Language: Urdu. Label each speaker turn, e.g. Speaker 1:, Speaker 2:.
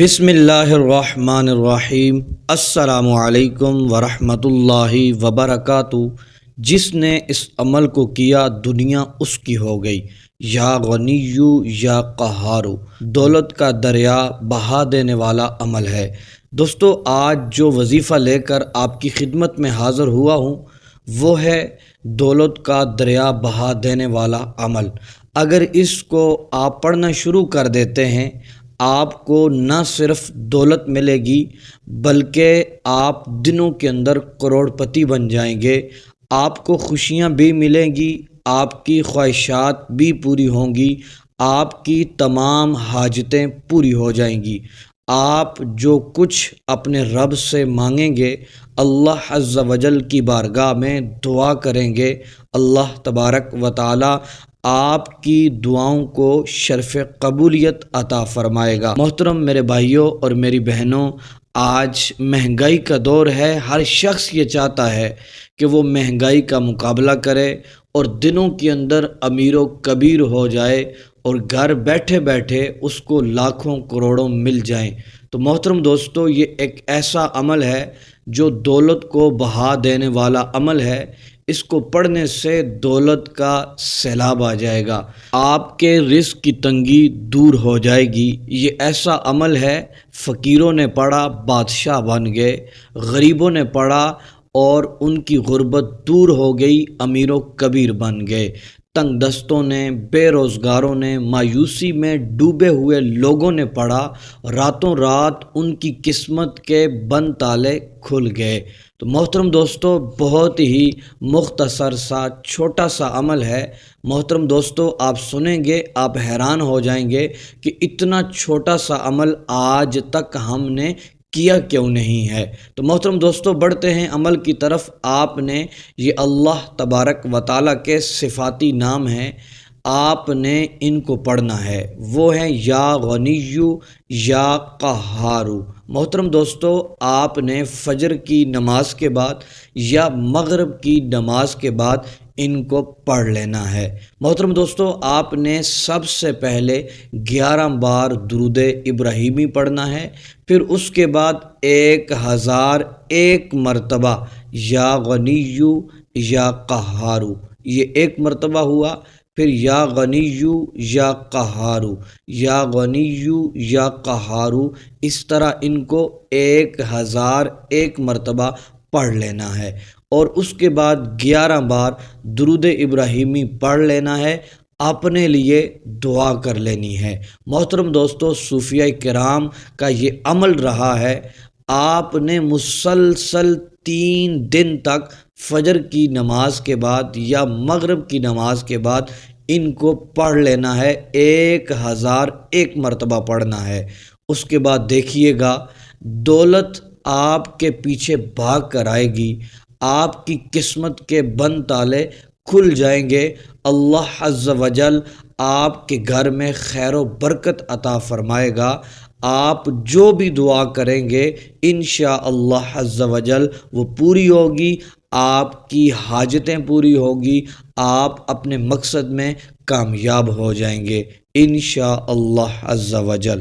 Speaker 1: بسم اللہ الرحمن الرحیم۔ السلام علیکم ورحمۃ اللہ وبرکاتہ۔ جس نے اس عمل کو کیا دنیا اس کی ہو گئی، یا غنیو یا قہارو، دولت کا دریا بہا دینے والا عمل ہے۔ دوستو، آج جو وظیفہ لے کر آپ کی خدمت میں حاضر ہوا ہوں وہ ہے دولت کا دریا بہا دینے والا عمل۔ اگر اس کو آپ پڑھنا شروع کر دیتے ہیں، آپ کو نہ صرف دولت ملے گی بلکہ آپ دنوں کے اندر کروڑ پتی بن جائیں گے۔ آپ کو خوشیاں بھی ملیں گی، آپ کی خواہشات بھی پوری ہوں گی، آپ کی تمام حاجتیں پوری ہو جائیں گی۔ آپ جو کچھ اپنے رب سے مانگیں گے، اللہ عز و جل کی بارگاہ میں دعا کریں گے، اللہ تبارک و تعالی آپ کی دعاؤں کو شرف قبولیت عطا فرمائے گا۔ محترم میرے بھائیوں اور میری بہنوں، آج مہنگائی کا دور ہے۔ ہر شخص یہ چاہتا ہے کہ وہ مہنگائی کا مقابلہ کرے اور دنوں کے اندر امیر و کبیر ہو جائے اور گھر بیٹھے بیٹھے اس کو لاکھوں کروڑوں مل جائیں۔ تو محترم دوستو، یہ ایک ایسا عمل ہے جو دولت کو بہا دینے والا عمل ہے۔ اس کو پڑھنے سے دولت کا سیلاب آ جائے گا، آپ کے رزق کی تنگی دور ہو جائے گی۔ یہ ایسا عمل ہے، فقیروں نے پڑھا بادشاہ بن گئے، غریبوں نے پڑھا اور ان کی غربت دور ہو گئی، امیر و کبیر بن گئے۔ تنگ دستوں نے، بے روزگاروں نے، مایوسی میں ڈوبے ہوئے لوگوں نے پڑھا، راتوں رات ان کی قسمت کے بند تالے کھل گئے۔ تو محترم دوستو، بہت ہی مختصر سا چھوٹا سا عمل ہے۔ محترم دوستو، آپ سنیں گے آپ حیران ہو جائیں گے کہ اتنا چھوٹا سا عمل آج تک ہم نے کیا کیوں نہیں ہے۔ تو محترم دوستو، بڑھتے ہیں عمل کی طرف۔ آپ نے یہ اللہ تبارک و تعالیٰ کے صفاتی نام ہیں، آپ نے ان کو پڑھنا ہے۔ وہ ہیں یا غنیو یا قہارو۔ محترم دوستو، آپ نے فجر کی نماز کے بعد یا مغرب کی نماز کے بعد ان کو پڑھ لینا ہے۔ محترم دوستو، آپ نے سب سے پہلے 11 بار درود ابراہیمی پڑھنا ہے، پھر اس کے بعد 1001 مرتبہ یا غنیو یا قہارو، یہ ایک مرتبہ ہوا، پھر یا غنیو یا قہارو، یا غنیو یا قہارو، اس طرح ان کو 1001 مرتبہ پڑھ لینا ہے، اور اس کے بعد 11 بار درود ابراہیمی پڑھ لینا ہے، اپنے لیے دعا کر لینی ہے۔ محترم دوستو، صوفیہ کرام کا یہ عمل رہا ہے، آپ نے مسلسل 3 دن تک فجر کی نماز کے بعد یا مغرب کی نماز کے بعد ان کو پڑھ لینا ہے، 1001 مرتبہ پڑھنا ہے۔ اس کے بعد دیکھیے گا دولت آپ کے پیچھے بھاگ کر آئے گی، آپ کی قسمت کے بند تالے کھل جائیں گے، اللہ عز و جل آپ کے گھر میں خیر و برکت عطا فرمائے گا۔ آپ جو بھی دعا کریں گے انشاءاللہ عز و جل وہ پوری ہوگی، آپ کی حاجتیں پوری ہوگی، آپ اپنے مقصد میں کامیاب ہو جائیں گے انشاءاللہ عز و جل۔